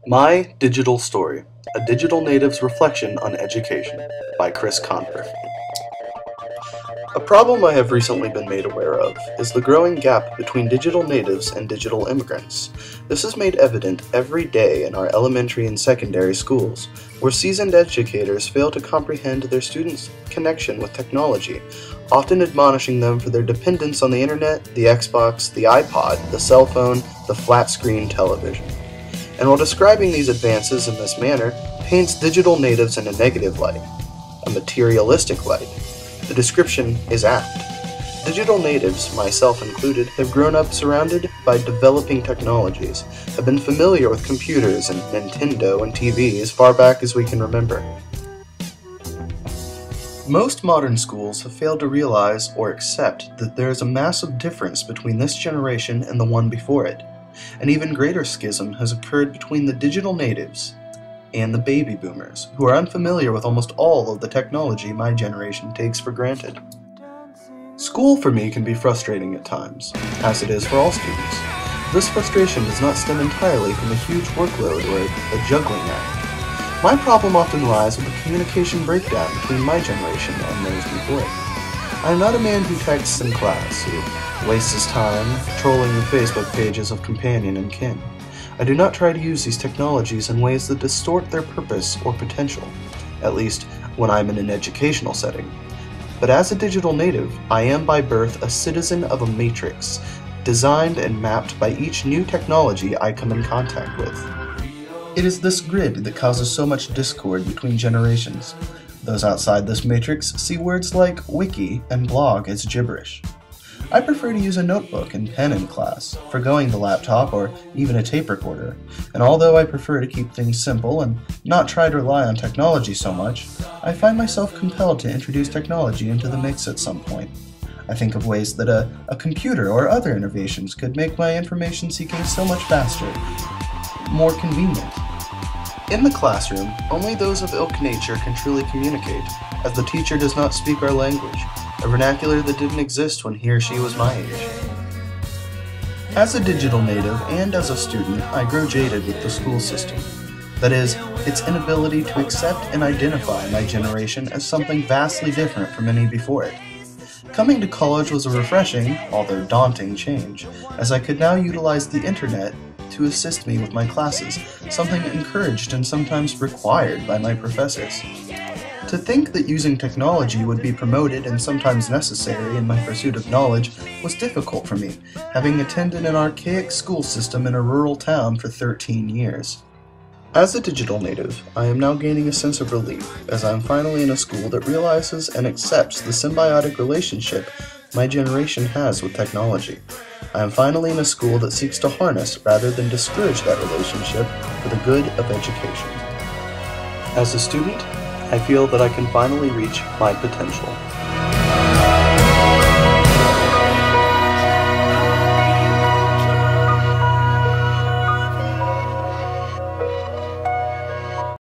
My Digital Story, A Digital Native's Reflection on Education by Confer. A problem I have recently been made aware of is the growing gap between digital natives and digital immigrants. This is made evident every day in our elementary and secondary schools, where seasoned educators fail to comprehend their students' connection with technology, often admonishing them for their dependence on the internet, the Xbox, the iPod, the cell phone, the flat-screen television. And while describing these advances in this manner, paints digital natives in a negative light, a materialistic light. The description is apt. Digital natives, myself included, have grown up surrounded by developing technologies, have been familiar with computers and Nintendo and TV as far back as we can remember. Most modern schools have failed to realize or accept that there is a massive difference between this generation and the one before it. An even greater schism has occurred between the digital natives and the baby boomers, who are unfamiliar with almost all of the technology my generation takes for granted. School for me can be frustrating at times, as it is for all students. This frustration does not stem entirely from a huge workload or a juggling act. My problem often lies with the communication breakdown between my generation and those before it. I am not a man who texts in class, who wastes his time trolling the Facebook pages of companion and kin. I do not try to use these technologies in ways that distort their purpose or potential, at least when I am in an educational setting. But as a digital native, I am by birth a citizen of a matrix, designed and mapped by each new technology I come in contact with. It is this grid that causes so much discord between generations. Those outside this matrix see words like wiki and blog as gibberish. I prefer to use a notebook and pen in class, forgoing the laptop or even a tape recorder, and although I prefer to keep things simple and not try to rely on technology so much, I find myself compelled to introduce technology into the mix at some point. I think of ways that a computer or other innovations could make my information seeking so much faster, more convenient. In the classroom, only those of ilk nature can truly communicate, as the teacher does not speak our language, a vernacular that didn't exist when he or she was my age. As a digital native and as a student, I grow jaded with the school system. That is, its inability to accept and identify my generation as something vastly different from any before it. Coming to college was a refreshing, although daunting, change, as I could now utilize the internet to assist me with my classes, something encouraged and sometimes required by my professors. To think that using technology would be promoted and sometimes necessary in my pursuit of knowledge was difficult for me, having attended an archaic school system in a rural town for 13 years. As a digital native, I am now gaining a sense of relief as I am finally in a school that realizes and accepts the symbiotic relationship my generation has with technology. I am finally in a school that seeks to harness rather than discourage that relationship for the good of education. As a student, I feel that I can finally reach my potential.